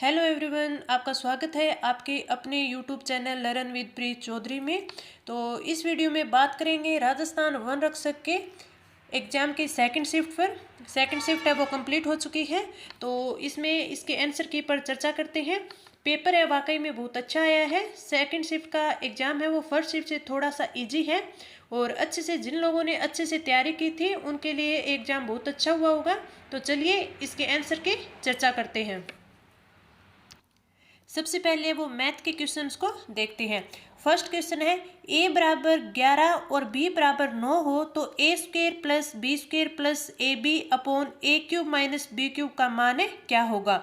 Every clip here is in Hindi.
हेलो एवरीवन, आपका स्वागत है आपके अपने यूट्यूब चैनल लर्न विद प्रीत चौधरी में। तो इस वीडियो में बात करेंगे राजस्थान वन रक्षक के एग्ज़ाम की सेकंड शिफ्ट पर। सेकंड शिफ्ट है वो कंप्लीट हो चुकी है, तो इसमें इसके आंसर की पर चर्चा करते हैं। पेपर है वाकई में बहुत अच्छा आया है। सेकंड शिफ्ट का एग्ज़ाम है वो फर्स्ट शिफ्ट से थोड़ा सा इजी है और अच्छे से जिन लोगों ने अच्छे से तैयारी की थी उनके लिए एग्ज़ाम बहुत अच्छा हुआ होगा। तो चलिए इसके आंसर की चर्चा करते हैं। सबसे पहले वो मैथ के क्वेश्चंस को देखते हैं। फर्स्ट क्वेश्चन है a बराबर 11 और b बराबर 9 हो तो a square plus B square plus A B upon A cube minus B cube का मान क्या होगा।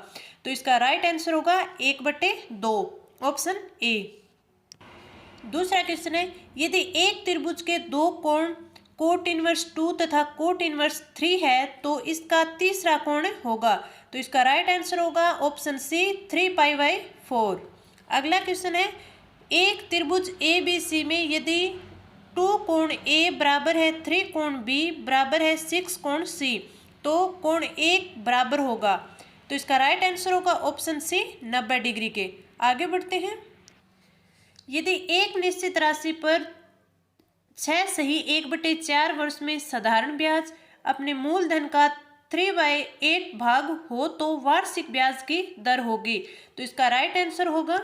तो इसका राइट आंसर होगा 1/2, ऑप्शन ए। दूसरा क्वेश्चन है यदि एक त्रिभुज के दो कोण कोट इनवर्स 2 तथा कोट इनवर्स 3 है तो इसका तीसरा कोण होगा। तो इसका राइट आंसर होगा ऑप्शन सी 3π/4। अगला क्वेश्चन है एक त्रिभुज ए बी सी में यदि 2 कोण ए बराबर है 3 कोण बी बराबर है 6 कोण सी तो कोण एक बराबर होगा। तो इसका राइट आंसर होगा ऑप्शन सी 90 डिग्री के। आगे बढ़ते हैं। यदि एक निश्चित राशि पर 6 सही 1/4 वर्ष में साधारण ब्याज अपने मूलधन का 3/8 भाग हो तो वार्षिक ब्याज की दर होगी। तो इसका राइट आंसर होगा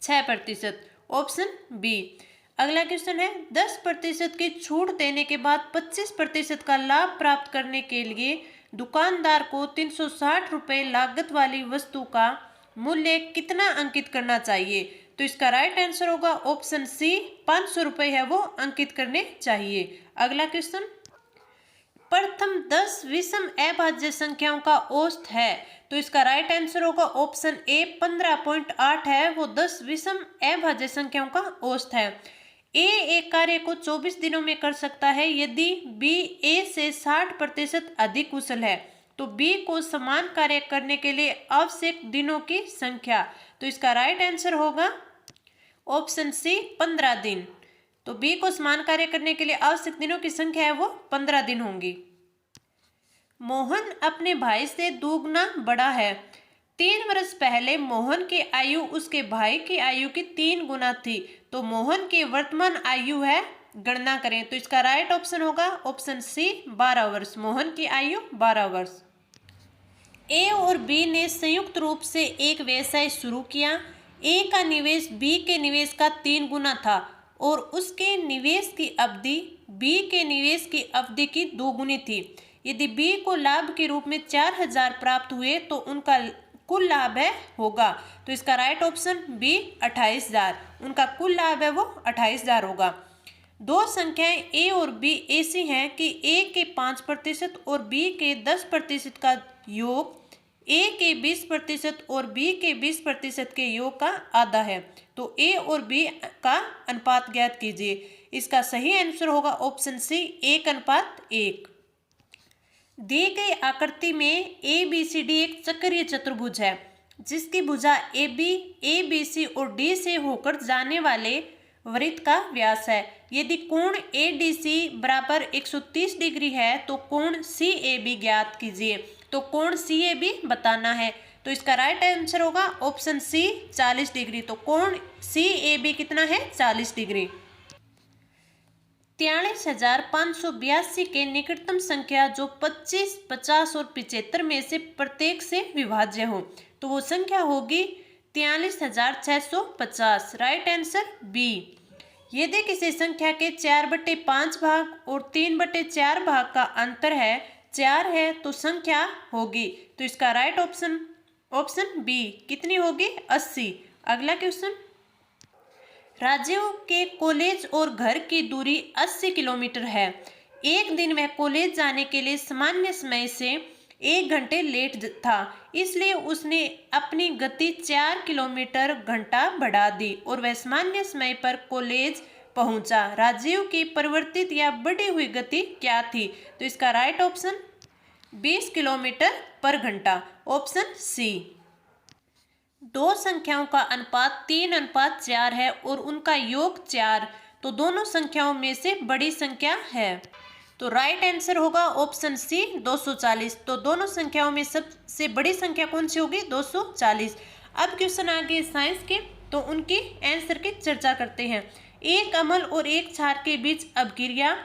6%, ऑप्शन बी। अगला क्वेश्चन है 10% की छूट देने के बाद 25% का लाभ प्राप्त करने के लिए दुकानदार को 360 रुपये लागत वाली वस्तु का मूल्य कितना अंकित करना चाहिए। तो इसका राइट आंसर होगा ऑप्शन सी 500 रुपये है वो अंकित करने चाहिए। अगला क्वेश्चन प्रथम 10 विषम अभाज्य संख्याओं का औसत है। तो इसका राइट आंसर होगा ऑप्शन ए 15.8 है वो 10 विषम अभाज्य संख्याओं का औसत है। ए एक कार्य को 24 दिनों में कर सकता है यदि बी ए से 60% अधिक कुशल है तो बी को समान कार्य करने के लिए आवश्यक दिनों की संख्या। तो इसका राइट आंसर होगा ऑप्शन सी 15 दिन। तो बी को समान कार्य करने के लिए आवश्यक दिनों की संख्या है वो 15 दिन होंगी। मोहन अपने भाई से दोगुना बड़ा है। 3 वर्ष पहले मोहन की आयु उसके भाई की आयु की 3 गुना थी। तो मोहन की वर्तमान आयु है, गणना करें। तो इसका राइट ऑप्शन होगा ऑप्शन सी 12 वर्ष। मोहन की आयु 12 वर्ष। ए और बी ने संयुक्त रूप से एक व्यवसाय शुरू किया। ए का निवेश बी के निवेश का 3 गुना था और उसके निवेश की अवधि बी के निवेश की अवधि की 2 गुनी थी। यदि बी को लाभ के रूप में 4000 प्राप्त हुए तो उनका कुल लाभ है होगा। तो इसका राइट ऑप्शन बी 28,000। उनका कुल लाभ है वो 28,000 होगा। दो संख्याएं ए और बी ऐसी हैं कि ए के 5% और बी के 10% का योग ए के 20% और बी के 20% के योग का आधा है। तो ए और बी का अनुपात ज्ञात कीजिए। इसका सही आंसर होगा ऑप्शन सी 1:1। दी गई आकृति में ए बी सी डी एक चक्रीय चतुर्भुज है जिसकी भुजा ए बी सी और डी से होकर जाने वाले वृत्त का व्यास है। यदि कोण ए डी सी बराबर 130 डिग्री है तो कोण सी ए बी ज्ञात कीजिए। तो कोण सी ए बी बताना है। तो इसका राइट आंसर होगा ऑप्शन सी 40 डिग्री। तो कोण सी ए बी कितना है 40 डिग्री। 43,582 के निकटतम संख्या जो 25, 50 और 75 में से प्रत्येक से विभाज्य हो तो वो संख्या होगी 43,650। Right answer B. यदि किसी संख्या के 4/5 भाग और 3/4 भाग का अंतर है 4 है तो संख्या होगी। तो इसका राइट ऑप्शन बी कितनी होगी 80। अगला क्वेश्चन राजीव के कॉलेज और घर की दूरी 80 किलोमीटर है। एक दिन वह कॉलेज जाने के लिए सामान्य समय से 1 घंटे लेट था, इसलिए उसने अपनी गति 4 किलोमीटर घंटा बढ़ा दी और वह सामान्य समय पर कॉलेज पहुंचा। राजीव की परिवर्तित या बढ़ी हुई गति क्या थी। तो इसका राइट ऑप्शन 20 किलोमीटर पर घंटा, ऑप्शन सी। दो संख्याओं का अनुपात 3:4 है और उनका योग 4 तो दोनों संख्याओं में से बड़ी संख्या है। तो राइट आंसर होगा ऑप्शन सी 240। तो दोनों संख्याओं में सबसे बड़ी संख्या कौन सी होगी 240। अब क्वेश्चन आ गए साइंस के, तो उनके आंसर की चर्चा करते हैं। एक अम्ल और एक क्षार के बीच अपक्रिया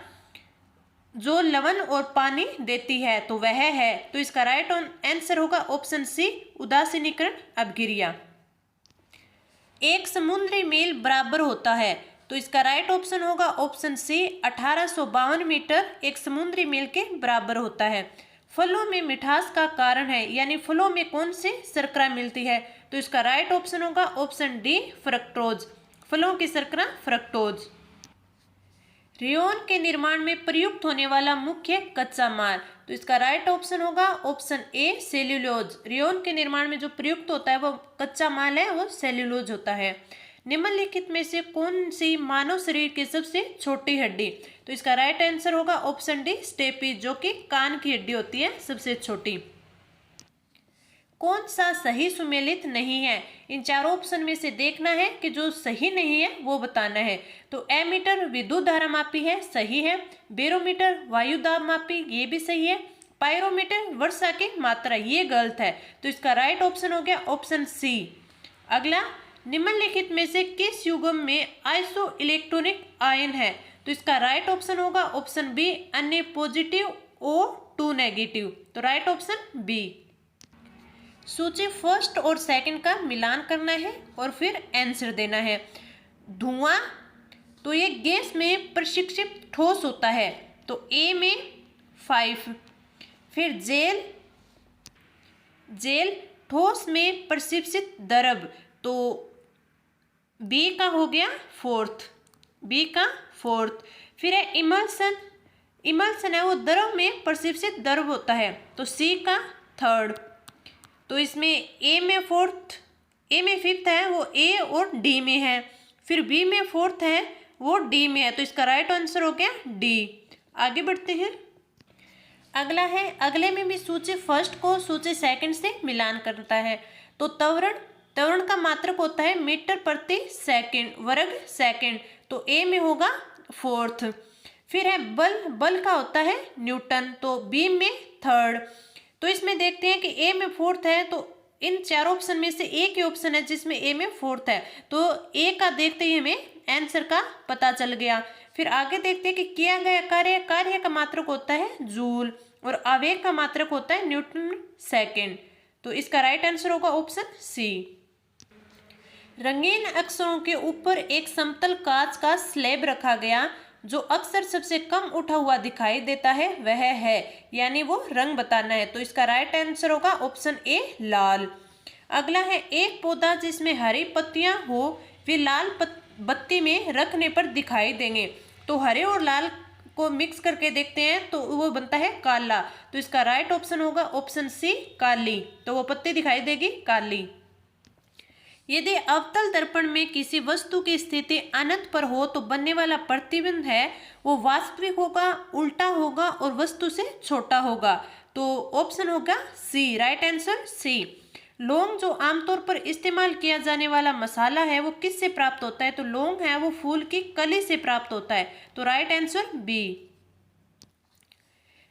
जो लवण और पानी देती है तो वह है, तो इसका राइट आंसर होगा ऑप्शन सी, उदासीनीकरण अपक्रिया। एक समुद्री मील बराबर होता है, तो इसका राइट ऑप्शन होगा ऑप्शन सी, 1852 मीटर एक समुद्री मील के बराबर होता है। फलों में मिठास का कारण है, यानी फलों में कौन सी शर्करा मिलती है, तो इसका राइट ऑप्शन होगा ऑप्शन डी, फ्रक्टोज। फलों की शर्करा फ्रक्टोज। रेयॉन के निर्माण में प्रयुक्त होने वाला मुख्य कच्चा माल, तो इसका राइट ऑप्शन होगा ऑप्शन ए, सेल्यूलोज। रेयॉन के निर्माण में जो प्रयुक्त होता है वो कच्चा माल है, वो सेल्यूलोज होता है। निम्नलिखित में से कौन सी मानव शरीर की सबसे छोटी हड्डी, तो इसका राइट आंसर होगा ऑप्शन डी, स्टेपीज, जो कि कान की हड्डी होती है सबसे छोटी। कौन सा सही सुमेलित नहीं है, इन चारों ऑप्शन में से देखना है कि जो सही नहीं है वो बताना है। तो एमीटर विद्युत धारा मापी है, सही है। बैरोमीटर वायु दाब मापी, ये भी सही है। पायरोमीटर वर्षा की मात्रा, ये गलत है, तो इसका राइट ऑप्शन हो गया ऑप्शन सी। अगला, निम्नलिखित में से किस युग्म में आइसो इलेक्ट्रॉनिक आयन है, तो इसका राइट ऑप्शन होगा ऑप्शन बी, अन्य पॉजिटिव O2 नेगेटिव, तो राइट ऑप्शन बी। सूची फर्स्ट और सेकंड का मिलान करना है और फिर आंसर देना है। धुआं, तो ये गैस में प्रशिक्षित ठोस होता है, तो ए में 5। फिर जेल ठोस में प्रशिक्षित द्रव, तो बी का हो गया फोर्थ। फिर है इमल्सन है वो द्रव में प्रशिक्षित द्रव होता है, तो सी का थर्ड। तो इसमें ए में फिफ्थ है वो ए और डी में है। फिर बी में फोर्थ है वो डी में है, तो इसका राइट आंसर हो गया डी। आगे बढ़ते हैं। अगला है, अगले में भी सूची फर्स्ट को सूची सेकंड से मिलान करता है। तो त्वरण का मात्रक होता है मीटर प्रति सेकंड, वर्ग सेकंड, तो ए में होगा फोर्थ। फिर है बल का होता है न्यूटन, तो बी में थर्ड। तो इसमें देखते हैं कि ए में फोर्थ है, तो इन चारों ऑप्शन में से एक ही ऑप्शन है जिसमें ए में फोर्थ है, तो ए का देखते ही हमें आंसर का पता चल गया। फिर आगे देखते हैं कि किया गया कार्य का मात्रक होता है जूल और आवेग का मात्रक होता है न्यूटन सेकेंड, तो इसका राइट आंसर होगा ऑप्शन सी। रंगीन अक्षरों के ऊपर एक समतल कांच का स्लैब रखा गया जो अक्सर सबसे कम उठा हुआ दिखाई देता है, वह है, यानी वो रंग बताना है, तो इसका राइट आंसर होगा ऑप्शन ए, लाल। अगला है, एक पौधा जिसमें हरी पत्तियां हो वे लाल बत्ती में रखने पर दिखाई देंगे, तो हरे और लाल को मिक्स करके देखते हैं तो वो बनता है काला, तो इसका राइट ऑप्शन होगा ऑप्शन सी, काली, तो वो पत्ती दिखाई देगी काली। यदि अवतल दर्पण में किसी वस्तु की स्थिति अनंत पर हो तो बनने वाला प्रतिबिंब है वो वास्तविक होगा, उल्टा होगा और वस्तु से छोटा होगा, तो ऑप्शन होगा सी, राइट आंसर सी। लौंग जो आमतौर पर इस्तेमाल किया जाने वाला मसाला है वो किससे प्राप्त होता है, तो लौंग है वो फूल की कली से प्राप्त होता है, तो राइट आंसर बी।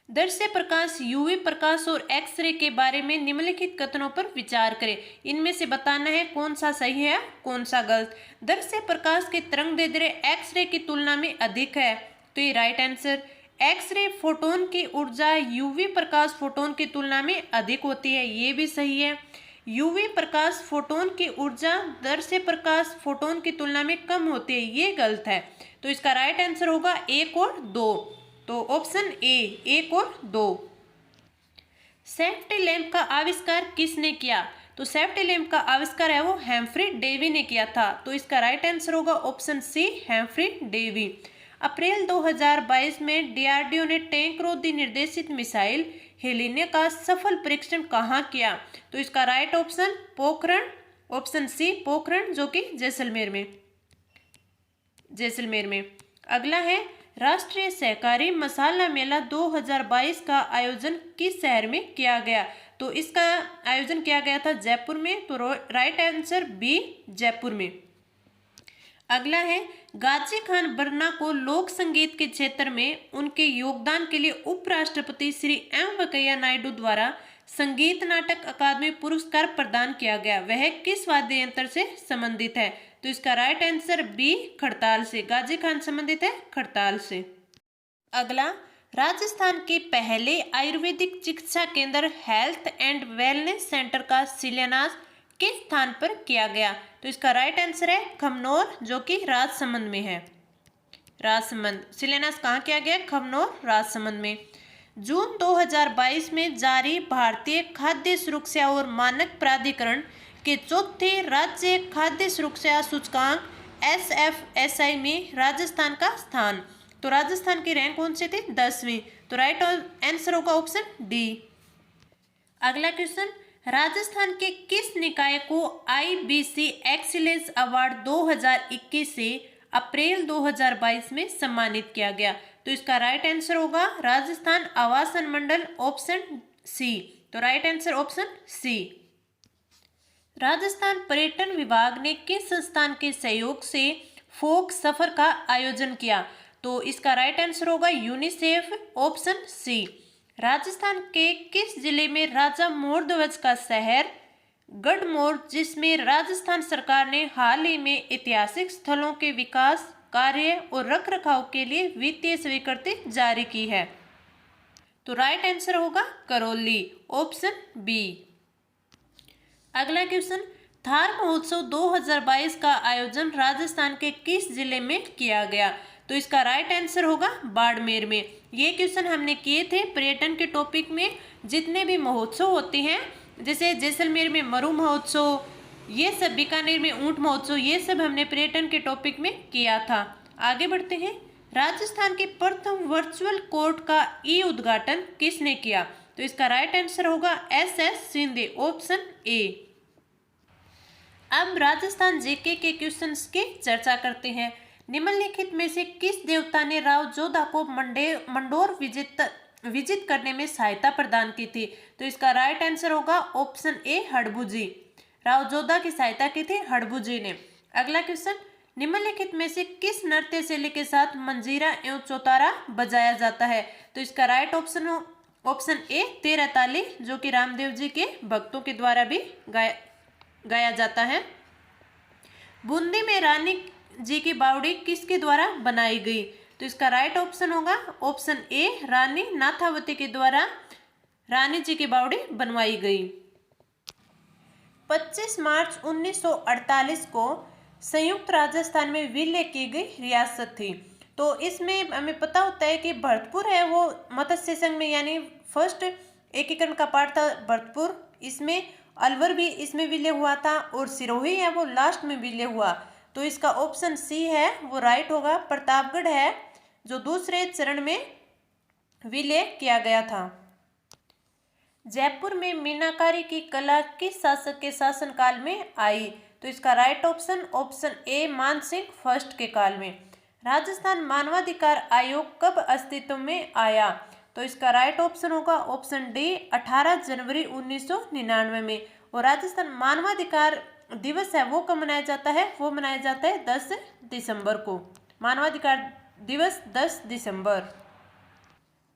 दृश्य प्रकाश, यूवी प्रकाश और एक्सरे के बारे में निम्नलिखित कथनों पर विचार करें, इनमें से बताना है कौन सा सही है कौन सा गलत। दृश्य प्रकाश की तरंगदैर्ध्य एक्सरे की तुलना में अधिक है, तो ये राइट आंसर। एक्सरे फोटोन की ऊर्जा यूवी प्रकाश फोटोन की तुलना में अधिक होती है, ये भी सही है। यूवी प्रकाश फोटोन की ऊर्जा दृश्य प्रकाश फोटोन की तुलना में कम होती है, ये गलत है, तो इसका राइट आंसर होगा 1 और 2, तो ऑप्शन ए, 1 और 2। सेफ्टी लैंप का आविष्कार किसने किया, तो सेफ्टी लैंप का आविष्कार है वो हेम्फ्री डेवी ने किया था, तो इसका राइट आंसर होगा ऑप्शन सी, हेम्फ्री डेवी। अप्रैल 2022 में डीआरडीओ ने टैंक रोधी निर्देशित मिसाइल हेलिना का सफल परीक्षण कहाँ किया, तो इसका right option Pokhran, option C Pokhran, जो कि जैसलमेर में। अगला है, राष्ट्रीय सहकारी मसाला मेला 2022 का आयोजन किस शहर में किया गया, तो इसका आयोजन किया गया था जयपुर में, तो राइट आंसर बी, जयपुर में। अगला है, गाजी खान बरना को लोक संगीत के क्षेत्र में उनके योगदान के लिए उपराष्ट्रपति श्री एम वेंकैया नायडू द्वारा संगीत नाटक अकादमी पुरस्कार प्रदान किया गया, वह किस वाद्य यंत्र से संबंधित है? तो इसका राइट आंसर बी, खड़ताल से। गाजी खान संबंधित है खड़ताल से। अगला, राजस्थान के पहले आयुर्वेदिक चिकित्सा केंद्र हेल्थ एंड वेलनेस सेंटर का शिलान्यास किस स्थान पर किया गया? तो इसका राइट आंसर है खमनोर, जो कि राजसमंद में है। राजसमंद। शिलान्यास कहाँ किया गया? खमनोर, राजसमंद में। जून 2022 में जारी भारतीय खाद्य सुरक्षा और मानक प्राधिकरण के चौथे राज्य खाद्य सुरक्षा सूचकांक SFSI में राजस्थान का स्थान। तो राजस्थान की रैंक कौन सी थी? 10वीं। तो राइट आंसर होगा ऑप्शन डी। अगला क्वेश्चन, राजस्थान के किस निकाय को IBC एक्सीलेंस अवार्ड 2021 से अप्रैल 2022 में सम्मानित किया गया? तो इसका राइट आंसर होगा राजस्थान आवासन मंडल, ऑप्शन सी। तो right answer option C. Rajasthan पर्यटन विभाग ने किस संस्थान के सहयोग से फोक सफर का आयोजन किया? तो इसका राइट आंसर होगा यूनिसेफ, ऑप्शन सी। राजस्थान के किस जिले में राजा मोर ध्वज का शहर गढ़मोर, जिसमें राजस्थान सरकार ने हाल ही में ऐतिहासिक स्थलों के विकास कार्य और रखरखाव के लिए वित्तीय स्वीकृति जारी की है? तो राइट आंसर होगा करौली, ऑप्शन बी। अगला क्वेश्चन, थार महोत्सव 2022 का आयोजन राजस्थान के किस जिले में किया गया? तो इसका राइट आंसर होगा बाड़मेर में। ये क्वेश्चन हमने किए थे पर्यटन के टॉपिक में। जितने भी महोत्सव होते हैं, जैसे जैसलमेर में मरु महोत्सव, ये सब, बीकानेर में ऊंट महोत्सव, ये सब हमने पर्यटन के टॉपिक में किया था। आगे बढ़ते हैं। राजस्थान के प्रथम वर्चुअल कोर्ट का उद्घाटन किसने किया? तो इसका राइट आंसर होगा SS शिंदे, ऑप्शन ए। अब राजस्थान जीके के क्वेश्चंस की चर्चा करते हैं। निम्नलिखित में से किस देवता ने राव जोधा को मंडोर विजित करने में सहायता प्रदान की थी? तो इसका राइट आंसर होगा ऑप्शन ए, हड़बू जी। राव जोधा की सहायता की थी हड़बू जी ने। अगला क्वेश्चन, निम्नलिखित में से किस नृत्य शैली के साथ मंजीरा एवं चौतारा बजाया जाता है? तो इसका राइट ऑप्शन ए, तेरह ताली, जो कि रामदेव जी के भक्तों के द्वारा भी गाया जाता है। बूंदी में रानी जी की बावड़ी किसके द्वारा बनाई गई? तो इसका राइट ऑप्शन होगा ऑप्शन ए, रानी नाथावती के द्वारा रानी जी की बावड़ी बनवाई गई। 25 मार्च 1948 को संयुक्त राजस्थान में विलय की गई रियासत थी। तो इसमें हमें पता होता है कि भरतपुर है वो मत्स्य संघ में, यानी फर्स्ट एकीकरण का पार्ट था भरतपुर। इसमें अलवर भी इसमें विलय हुआ था और सिरोही है वो लास्ट में विलय हुआ। तो इसका ऑप्शन सी है वो राइट होगा। प्रतापगढ़ है जो दूसरे चरण में विलय किया गया था। जयपुर में मीनाकारी की कला किस शासक के शासनकाल में आई? तो इसका राइट ऑप्शन ए, मान सिंह फर्स्ट के काल में। राजस्थान मानवाधिकार आयोग कब अस्तित्व में आया? तो इसका राइट ऑप्शन होगा ऑप्शन डी, 18 जनवरी 1999 में। और राजस्थान मानवाधिकार दिवस है वो कब मनाया जाता है? वो मनाया जाता है 10 दिसंबर को। मानवाधिकार दिवस 10 दिसंबर।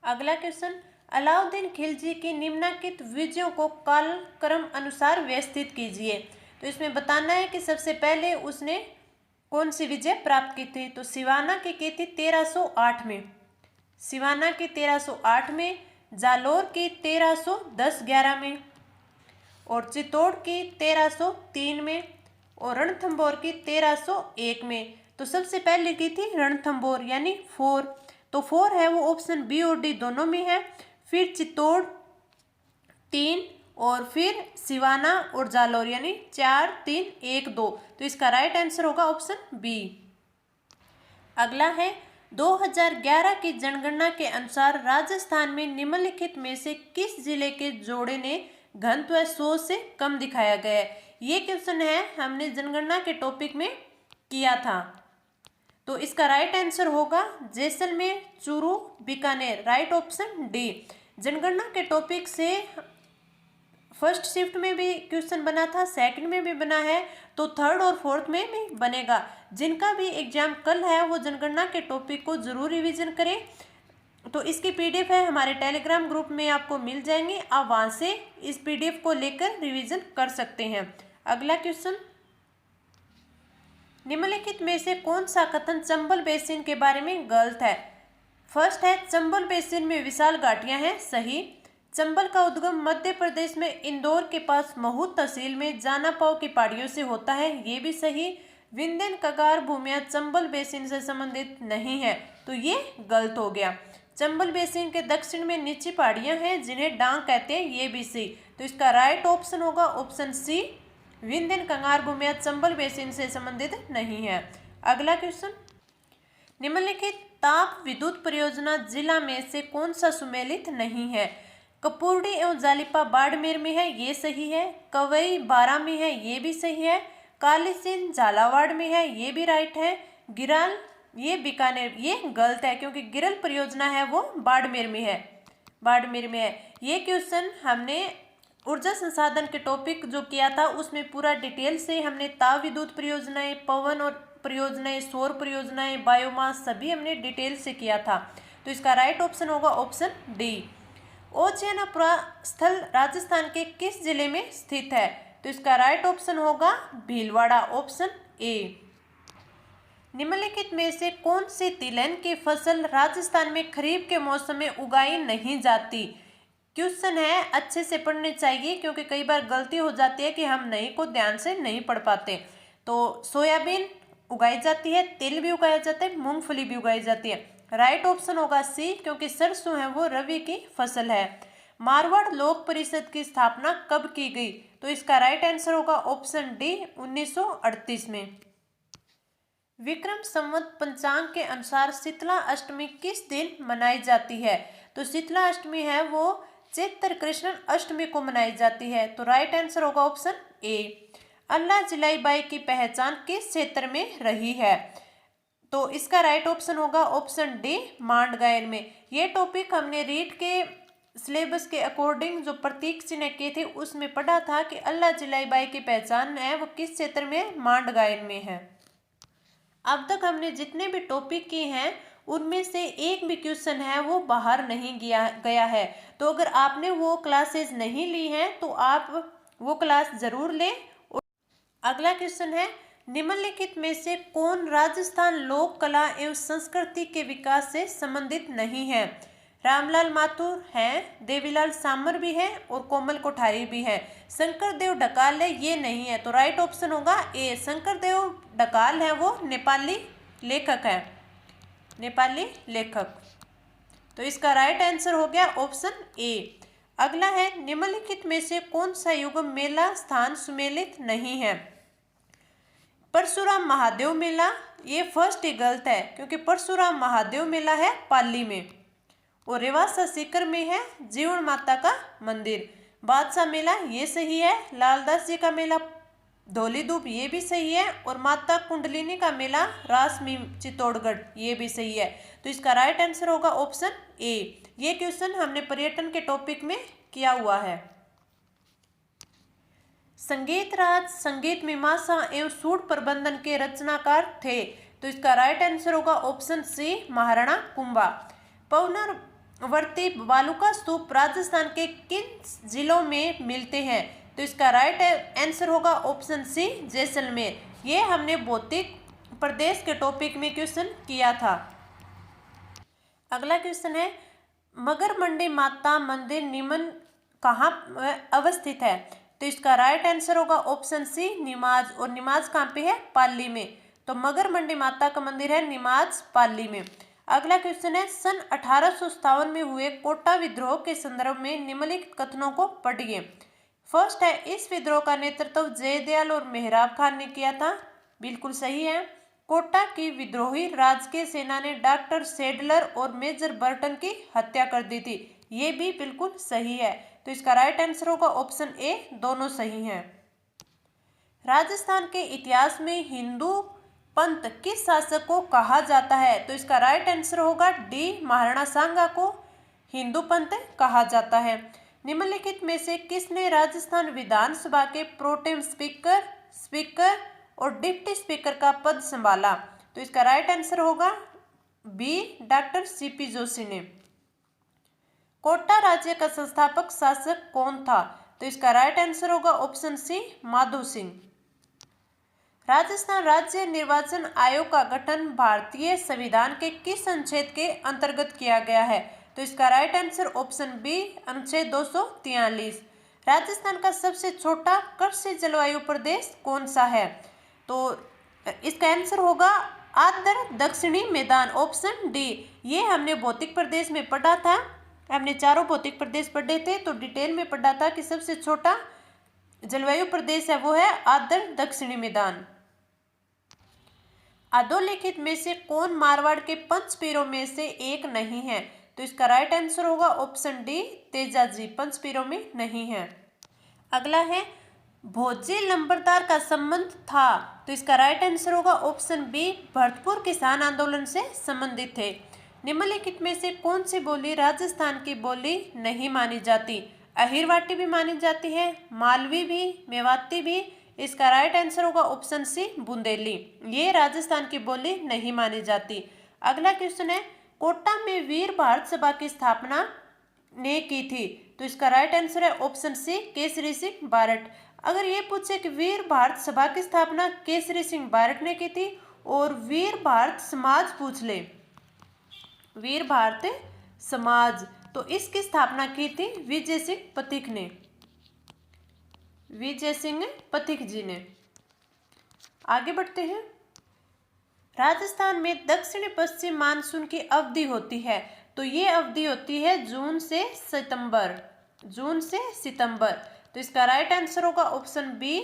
अगला क्वेश्चन, अलाउद्दीन खिलजी की निम्नलिखित विजयों को कालक्रम अनुसार व्यवस्थित कीजिए। तो इसमें बताना है कि सबसे पहले उसने कौन सी विजय प्राप्त की थी? तो सिवाना की थी 1308 में। सिवाना की 1308 में, जालोर की 1310-11 में, और चित्तौड़ की 1303 में, और रणथंभौर की 1301 में। तो सबसे पहले की थी रणथंभौर यानी 4। तो 4 है वो ऑप्शन बी और डी दोनों में है। फिर चित्तौड़ 3 और फिर सिवाना और जालोर यानी 4, 3, 1, 2। तो इसका राइट आंसर होगा ऑप्शन बी। अगला है 2011 की जनगणना के अनुसार राजस्थान में निम्नलिखित में से किस जिले के जोड़े ने घनत्व 100 से कम दिखाया गया है? ये क्वेश्चन है हमने जनगणना के टॉपिक में किया था। तो इसका राइट आंसर होगा Jaisalmer, Churu, Bikaner. Right option D. जनगणना के टॉपिक से फर्स्ट शिफ्ट में भी क्वेश्चन बना था, सेकंड में भी बना है, तो थर्ड और फोर्थ में भी बनेगा। जिनका भी एग्जाम कल है वो जनगणना के टॉपिक को जरूर रिवीजन करें। तो इसकी पीडीएफ है हमारे टेलीग्राम ग्रुप में, आपको मिल जाएंगे। आप वहाँ से इस पीडीएफ को लेकर रिवीजन कर सकते हैं। अगला क्वेश्चन, निम्नलिखित में से कौन सा कथन चंबल बेसिन के बारे में गलत है? फर्स्ट है, चंबल बेसिन में विशाल घाटियां हैं, सही। चंबल का उद्गम मध्य प्रदेश में इंदौर के पास महू तहसील में जानापाव की पहाड़ियों से होता है, ये भी सही। विंध्यन कगार भूमियां चंबल बेसिन से संबंधित नहीं है, तो ये गलत हो गया। चंबल बेसिन के दक्षिण में नीची पहाड़ियां हैं जिन्हें डांग कहते हैं, ये भी सही। तो इसका राइट ऑप्शन होगा ऑप्शन सी, विंध्यन कंगार भूमियां चंबल बेसिन से संबंधित नहीं है। अगला क्वेश्चन, निम्नलिखित ताप विद्युत परियोजना जिला में से कौन सा सुमेलित नहीं है? कपूर्डी एवं जालिपा बाड़मेर में है, ये सही है। कवई बारा में है, ये भी सही है। कालीसिंध झालावाड़ में है, ये भी राइट है। गिराल ये बीकानेर, ये गलत है क्योंकि गिरल परियोजना है वो बाड़मेर में है, बाड़मेर में है। ये क्वेश्चन हमने ऊर्जा संसाधन के टॉपिक जो किया था उसमें पूरा डिटेल से हमने ताप विद्युत परियोजनाएं, पवन और परियोजनाएं, सौर परियोजनाएं, बायोमास सभी हमने डिटेल से किया था। तो इसका राइट ऑप्शन होगा ऑप्शन डी। ओजैनापुरा स्थल राजस्थान के किस जिले में स्थित है? तो इसका राइट ऑप्शन होगा भीलवाड़ा, ऑप्शन ए। निम्नलिखित में से कौन सी तिलहन की फसल राजस्थान में खरीफ के मौसम में उगाई नहीं जाती? क्वेश्चन है, अच्छे से पढ़ने चाहिए क्योंकि कई बार गलती हो जाती है कि हम नहीं को ध्यान से नहीं पढ़ पाते। तो सोयाबीन उगाई जाती है, तिल भी उगाया जाता है, मूंगफली भी उगाई जाती है। राइट ऑप्शन होगा सी, क्योंकि सरसों है वो रबी की फसल है। मारवाड़ लोक परिषद की स्थापना कब की गई? तो इसका राइट आंसर होगा ऑप्शन डी, 1938 में। विक्रम संवत पंचांग के अनुसार शीतला अष्टमी किस दिन मनाई जाती है? तो शीतला अष्टमी है वो चैत्र कृष्ण अष्टमी को मनाई जाती है। तो राइट आंसर होगा ऑप्शन ए। अल्लाह जिलाई बाई की पहचान किस क्षेत्र में रही है? तो इसका राइट ऑप्शन होगा ऑप्शन डी, मांड गायन में। ये टॉपिक हमने रीड के सिलेबस के अकॉर्डिंग जो प्रतीक चिन्ह किए थे उसमें पढ़ा था कि अल्लाह जिलाई बाई की पहचान है वो किस क्षेत्र में, मांड गायन में है। अब तक हमने जितने भी टॉपिक किए हैं उनमें से एक भी क्वेश्चन है वो बाहर नहीं गया है। तो अगर आपने वो क्लासेस नहीं ली हैं तो आप वो क्लास जरूर लें। अगला क्वेश्चन है, निम्नलिखित में से कौन राजस्थान लोक कला एवं संस्कृति के विकास से संबंधित नहीं है? रामलाल माथुर हैं, देवीलाल सामर भी है और कोमल कोठारी भी है। शंकरदेव ढकाल है, ये नहीं है। तो राइट ऑप्शन होगा ए, शंकरदेव ढकाल है वो नेपाली लेखक है, नेपाली लेखक। तो इसका राइट आंसर हो गया ऑप्शन ए। अगला है, निम्नलिखित में से कौन सा युगम मेला स्थान सुमेलित नहीं है? परशुराम महादेव मेला, ये फर्स्ट ही गलत है क्योंकि परशुराम महादेव मेला है पाली में, और रेवासा सीकर में है जीवन माता का मंदिर। बादशाह मेला ये सही है। लालदास जी का मेला धौलीधूप ये भी सही है, और माता कुंडलिनी का मेला रासमी चित्तौड़गढ़ ये भी सही है। तो इसका राइट आंसर होगा ऑप्शन ए। ये क्वेश्चन हमने पर्यटन के टॉपिक में किया हुआ है। संगीत राज संगीत मीमांसा एवं सूट प्रबंधन के रचनाकार थे। तो इसका राइट आंसर होगा ऑप्शन सी, महाराणा कुंभा। पवनवर्ती बालुका स्तूप राजस्थान के किन जिलों में मिलते हैं? तो इसका राइट आंसर होगा ऑप्शन सी, जैसलमेर। ये हमने भौतिक प्रदेश के टॉपिक में क्वेश्चन किया था। अगला क्वेश्चन है, मगर मंडी माता मंदिर निम्न कहाँ अवस्थित है? तो इसका राइट आंसर होगा ऑप्शन सी, निमाज। और निमाज कहाँ पे है? पाली में। तो मगर मंडी माता का मंदिर है निमाज, पाली में। अगला क्वेश्चन है, सन 1857 में हुए कोटा विद्रोह के संदर्भ में निम्नलिखित कथनों को पढ़िए। फर्स्ट है, इस विद्रोह का नेतृत्व जयदयाल और मेहराब खान ने किया था, बिल्कुल सही है। कोटा की विद्रोही राजकीय सेना ने डॉक्टर सेडलर और मेजर बर्टन की हत्या कर दी थी, ये भी बिल्कुल सही है। तो इसका राइट आंसर होगा ऑप्शन ए, दोनों सही हैं। राजस्थान के इतिहास में हिंदू पंथ किस शासक को कहा जाता है? तो इसका राइट आंसर होगा डी, महाराणा सांगा को हिंदू पंथ कहा जाता है। निम्नलिखित में से किसने राजस्थान विधानसभा के प्रोटेम स्पीकर, स्पीकर और डिप्टी स्पीकर का पद संभाला? तो इसका राइट आंसर होगा बी, डॉक्टर सीपी जोशी ने। कोटा राज्य का संस्थापक शासक कौन था? तो इसका राइट आंसर होगा ऑप्शन सी, माधो सिंह। राजस्थान राज्य निर्वाचन आयोग का गठन भारतीय संविधान के किस अनुच्छेद के अंतर्गत किया गया है? तो इसका राइट आंसर ऑप्शन बी, अनुच्छेद 243। राजस्थान का सबसे छोटा कृषि जलवायु प्रदेश कौन सा है? तो इसका आंसर होगा आर्द्र दक्षिणी मैदान, ऑप्शन डी। ये हमने भौतिक प्रदेश में पढ़ा था, हमने चारों भौतिक प्रदेश पढ़े थे, तो डिटेल में पढ़ा था कि सबसे छोटा जलवायु प्रदेश है वो है आर्द्र दक्षिणी मैदान। अधोलिखित में से कौन मारवाड़ के पंच पीरों में से एक नहीं है? तो इसका राइट आंसर होगा ऑप्शन डी, तेजाजी पंच पीरों में नहीं है। अगला है भोजे लंबरदार का संबंध था? तो इसका राइट आंसर होगा ऑप्शन बी, भरतपुर किसान आंदोलन से संबंधित थे। निम्नलिखित में से कौन सी बोली राजस्थान की बोली नहीं मानी जाती? अहिरवाटी भी मानी जाती है, मालवी भी, मेवाती भी। इसका राइट आंसर होगा ऑप्शन सी, बुंदेली। ये राजस्थान की बोली नहीं मानी जाती। अगला क्वेश्चन है कोटा में वीर भारत सभा की स्थापना ने की थी? तो इसका राइट आंसर है ऑप्शन सी, केसरी सिंह बारट। अगर ये पूछे कि वीर भारत सभा की स्थापना केसरी सिंह बारट ने की थी और वीर भारत समाज पूछ ले, वीर भारत समाज, तो इसकी स्थापना की थी विजय सिंह पथिक ने, विजय सिंह पथिक जी ने। आगे बढ़ते हैं। राजस्थान में दक्षिणी पश्चिम मानसून की अवधि होती है? तो ये अवधि होती है जून से सितंबर, जून से सितंबर। तो इसका राइट आंसर होगा ऑप्शन बी,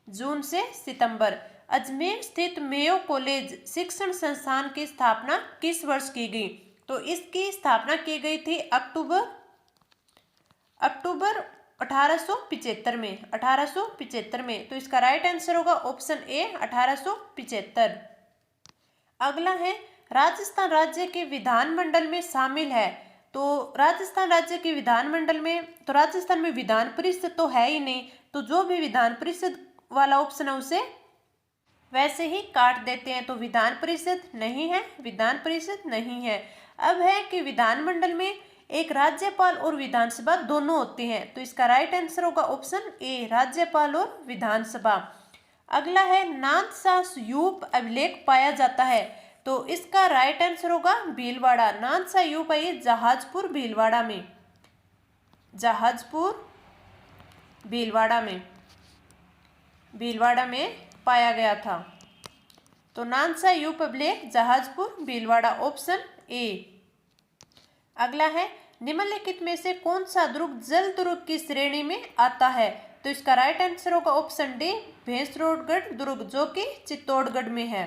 जून से सितंबर। अजमेर स्थित मेयो कॉलेज शिक्षण संस्थान की स्थापना किस वर्ष की गई? तो इसकी स्थापना की गई थी अक्टूबर 1875 में, 1875 में। तो इसका राइट आंसर होगा ऑप्शन ए, 1875। अगला है राजस्थान राज्य के विधानमंडल में शामिल है? तो राजस्थान राज्य के विधानमंडल में, तो राजस्थान में विधान परिषद तो है ही नहीं, तो जो भी विधान परिषद वाला ऑप्शन है उसे वैसे ही काट देते हैं। तो विधान परिषद नहीं है, विधान परिषद नहीं है। अब है कि विधानमंडल में एक राज्यपाल और विधानसभा दोनों होती हैं, तो इसका राइट आंसर होगा ऑप्शन ए, राज्यपाल और विधानसभा। अगला है नाथसास यूप अभिलेख पाया जाता है? तो इसका राइट आंसर होगा भीलवाड़ा। नाथसा यूप है जहाजपुर भीलवाड़ा में, जहाजपुर भीलवाड़ा में, भीलवाड़ा में पाया गया था। तो नाथसा यूप अभिलेख जहाजपुर भीलवाड़ा, ऑप्शन ए। अगला है निम्नलिखित में से कौन सा दुर्ग जल दुर्ग की श्रेणी में आता है? तो इसका राइट आंसर होगा ऑप्शन डी, भैंसरोडगढ़ दुर्ग, जो कि चित्तौड़गढ़ में है,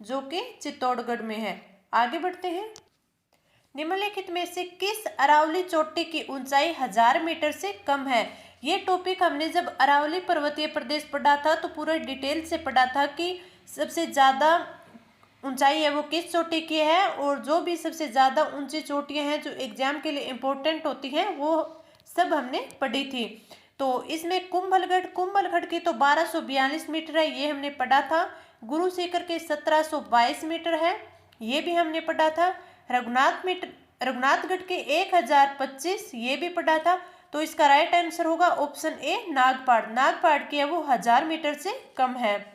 जो कि चित्तौड़गढ़ में है। आगे बढ़ते हैं। निम्नलिखित में से किस अरावली चोटी की ऊंचाई 1000 मीटर से कम है? ये टॉपिक हमने जब अरावली पर्वतीय प्रदेश पढ़ा था तो पूरा डिटेल से पढ़ा था कि सबसे ज़्यादा ऊंचाई है वो किस चोटी की है, और जो भी सबसे ज़्यादा ऊंची चोटियां हैं जो एग्जाम के लिए इम्पोर्टेंट होती हैं वो सब हमने पढ़ी थी। तो इसमें कुंभलगढ़ की तो 1242 मीटर है, ये हमने पढ़ा था। गुरु शिखर के 1722 मीटर है, ये भी हमने पढ़ा था। रघुनाथगढ़ के 1025, ये भी पढ़ा था। तो इसका राइट आंसर होगा ऑप्शन ए, नागपाड़ की है वो 1000 मीटर से कम है।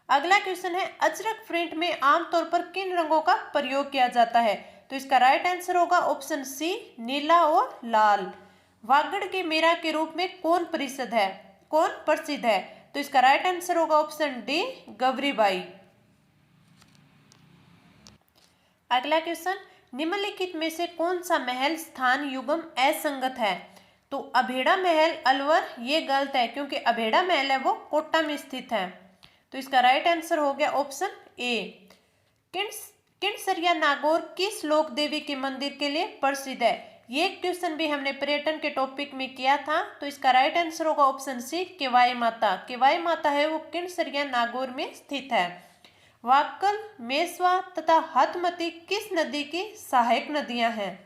अगला क्वेश्चन है अजरक प्रिंट में आमतौर पर किन रंगों का प्रयोग किया जाता है? तो इसका राइट आंसर होगा ऑप्शन सी, नीला और लाल। वागड़ के मेरा के रूप में कौन प्रसिद्ध है? तो इसका राइट आंसर होगा ऑप्शन डी, गौरीबाई। अगला क्वेश्चन निम्नलिखित में से कौन सा महल स्थान युग्म असंगत है? तो अभेड़ा महल अलवर, ये गलत है क्योंकि अभेड़ा महल है वो कोटा में स्थित है। तो इसका राइट आंसर हो गया ऑप्शन ए। किनसरिया नागौर किस लोक देवी के मंदिर के लिए प्रसिद्ध है? ये क्वेश्चन भी हमने पर्यटन के टॉपिक में किया था। तो इसका राइट आंसर होगा ऑप्शन सी, केवाई माता। केवाई माता है वो किनसरिया नागौर में स्थित है। वाक्कल, मेसवा तथा हथमती किस नदी की सहायक नदियां हैं?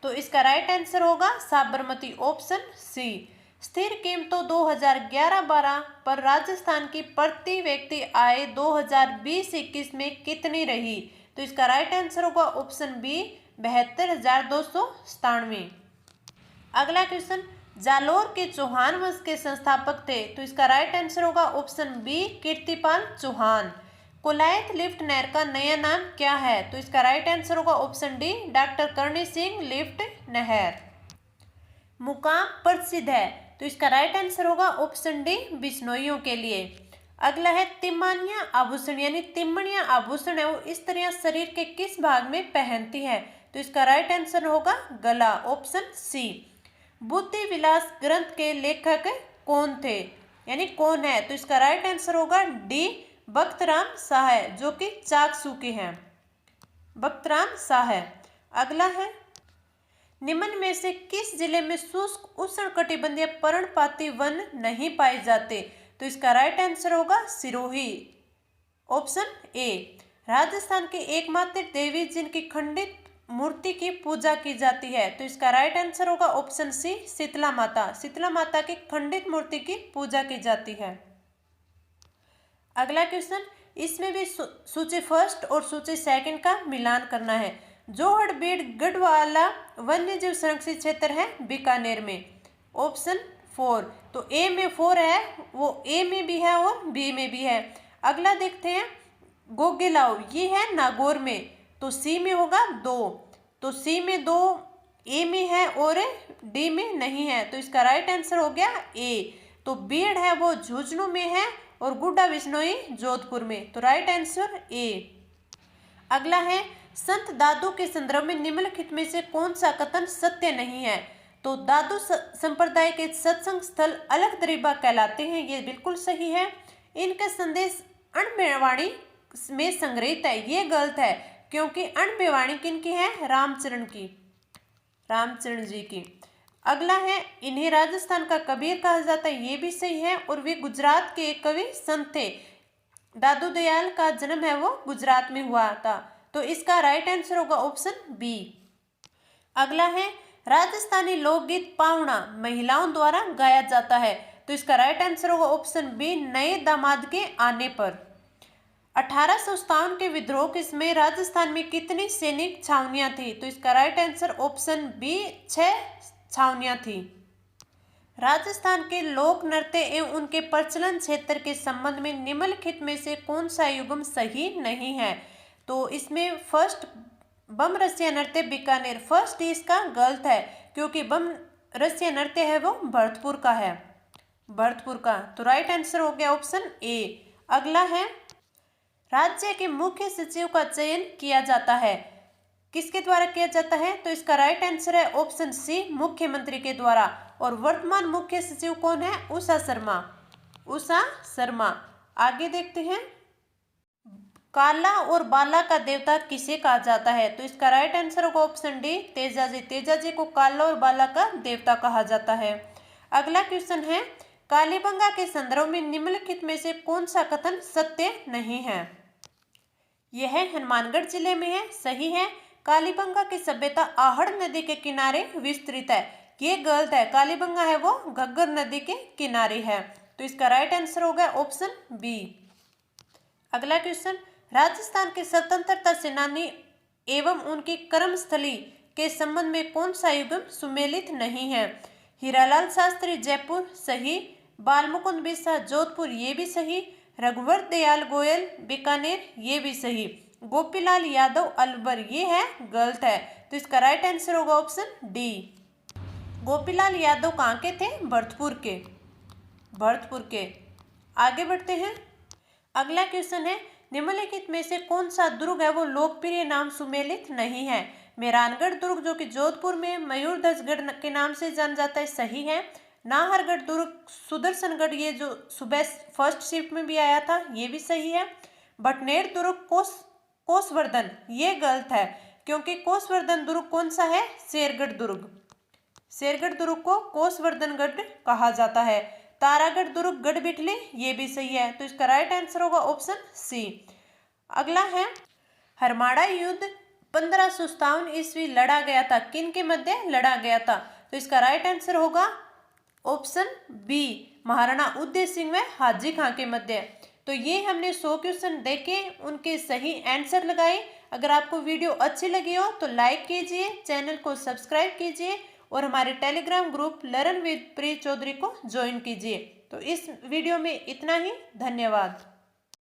तो इसका राइट आंसर होगा साबरमती, ऑप्शन सी। स्थिर कीमतों 2011-12 पर राजस्थान की प्रति व्यक्ति आय 2020-21 में कितनी रही? तो इसका राइट आंसर होगा ऑप्शन बी, 72,297। अगला क्वेश्चन, जालोर के चौहान वंश के संस्थापक थे, तो इसका राइट आंसर होगा option B Kirtipal Chauhan. Kolayat lift नहर का नया नाम क्या है, तो इसका राइट आंसर होगा option D doctor Karni Singh lift नहर। मुकाम प्रसिद्ध है, तो इसका राइट आंसर होगा ऑप्शन डी बिश्नोइयों के लिए। अगला है तिमानिया आभूषण, यानी तिमणिया आभूषण है वो इस तरह शरीर के किस भाग में पहनती है, तो इसका राइट आंसर होगा गला, ऑप्शन सी। बुद्धि विलास ग्रंथ के लेखक कौन थे, यानी कौन है, तो इसका राइट आंसर होगा डी भक्तराम शाह, जो कि चाकसू के हैं, भक्तराम शाह। अगला है, निम्न में से किस जिले में शुष्क उष्णकटिबंधीय पर्णपाती वन नहीं पाए जाते, तो इसका राइट आंसर होगा सिरोही, ऑप्शन ए। राजस्थान की एकमात्र देवी जिनकी खंडित मूर्ति की पूजा की जाती है, तो इसका राइट आंसर होगा ऑप्शन सी शीतला माता। शीतला माता की खंडित मूर्ति की पूजा की जाती है। अगला क्वेश्चन, इसमें भी सूची फर्स्ट और सूची सेकंड का मिलान करना है। जोहड़बीड़ गढ़वाला वन्य जीव संरक्षित क्षेत्र है बीकानेर में, ऑप्शन 4। तो ए में 4 है, वो ए में भी है और बी में भी है। अगला देखते हैं, गोगेलाव ये है नागौर में, तो सी में होगा 2, तो सी में 2 ए में है और डी में नहीं है, तो इसका राइट आंसर हो गया ए। तो बीड़ है वो झुंझुनू में है और गुड्डा बिश्नोई जोधपुर में, तो राइट आंसर ए। अगला है, संत दादू के संदर्भ में निम्नलिखित में से कौन सा कथन सत्य नहीं है, तो दादू संप्रदाय के सत्संग स्थल अलग दरीबा कहलाते हैं, ये बिल्कुल सही है। इनका संदेश अणमेवाणी में संग्रहित है, ये गलत है, क्योंकि अणमेवाणी किनकी है, रामचरण की, रामचरण जी की। अगला है, इन्हें राजस्थान का कबीर कहा जाता है, ये भी सही है, और वे गुजरात के एक कवि संत थे। दादू दयाल का जन्म है वो गुजरात में हुआ था, तो इसका राइट आंसर होगा ऑप्शन बी। अगला है, राजस्थानी लोकगीत पावना महिलाओं द्वारा गाया जाता है, तो इसका राइट आंसर होगा ऑप्शन बी नए दामाद के आने पर। 1857 के विद्रोह के समय राजस्थान में कितनी सैनिक छावनियां थी, तो इसका राइट आंसर ऑप्शन बी 6 छावनियां थी। राजस्थान के लोक नृत्य एवं उनके प्रचलन क्षेत्र के संबंध में निम्नलिखित में से कौन सा युग्म सही नहीं है, तो इसमें फर्स्ट बम रसिया नृत्य बीकानेर फर्स्ट इसका गलत है, क्योंकि बम रसिया नृत्य है वो भरतपुर का है, भरतपुर का, तो राइट आंसर हो गया ऑप्शन ए। अगला है, राज्य के मुख्य सचिव का चयन किया जाता है, किसके द्वारा किया जाता है, तो इसका राइट आंसर है ऑप्शन सी मुख्यमंत्री के द्वारा। और वर्तमान मुख्य सचिव कौन है, उषा शर्मा, उषा शर्मा। आगे देखते हैं, काला और बाला का देवता किसे कहा जाता है, तो इसका राइट आंसर होगा ऑप्शन डी तेजाजी। तेजाजी को काला और बाला का देवता कहा जाता है। अगला क्वेश्चन है, कालीबंगा के संदर्भ में निम्नलिखित में से कौन सा कथन सत्य नहीं है, यह हनुमानगढ़ जिले में है, सही है। कालीबंगा की सभ्यता आहड़ नदी के किनारे विस्तृत है, ये गलत है, कालीबंगा है वो घग्गर नदी के किनारे है, तो इसका राइट आंसर होगा ऑप्शन बी। अगला क्वेश्चन, राजस्थान के स्वतंत्रता सेनानी एवं उनकी कर्मस्थली के संबंध में कौन सा युग्म सुमेलित नहीं है, हीरालाल शास्त्री जयपुर सही, बालमुकुंद बिरसा जोधपुर ये भी सही, रघुवर दयाल गोयल बीकानेर ये भी सही, गोपीलाल यादव अलवर ये है गलत है, तो इसका राइट आंसर होगा ऑप्शन डी। गोपीलाल यादव कहाँ के थे, भरतपुर के, भरतपुर के। आगे बढ़ते हैं, अगला क्वेश्चन है, निम्नलिखित में से कौन सा दुर्ग है वो लोकप्रिय नाम सुमेलित नहीं है, मेहरानगढ़ दुर्ग जो कि जोधपुर में मयूरध्वजगढ़ के नाम से जान जाता है, सही है। नाहरगढ़ दुर्ग, सुदर्शनगढ़ ये जो सुबह फर्स्ट शिफ्ट में भी आया था ये भी सही है। भटनेर दुर्ग कोसवर्धन ये गलत है, क्योंकि कोसवर्धन दुर्ग कौन सा है, शेरगढ़ दुर्ग, शेरगढ़ दुर्ग को कोसवर्धनगढ़ कहा जाता है। तारागढ़ दुर्ग गढ़बिठली ये भी सही है, तो इसका राइट आंसर होगा ऑप्शन सी। अगला है, हरमाड़ा युद्ध 1557 ईस्वी लड़ा गया था, किन के मध्य लड़ा गया था, तो इसका राइट आंसर होगा ऑप्शन बी महाराणा उदय सिंह व हाजी खां के मध्य। तो ये हमने 100 क्वेश्चन देखे, उनके सही आंसर लगाए। अगर आपको वीडियो अच्छी लगी हो तो लाइक कीजिए, चैनल को सब्सक्राइब कीजिए और हमारे Telegram group learn with Pree Chaudhary को ज्वाइन कीजिए। तो इस वीडियो में इतना ही। धन्यवाद।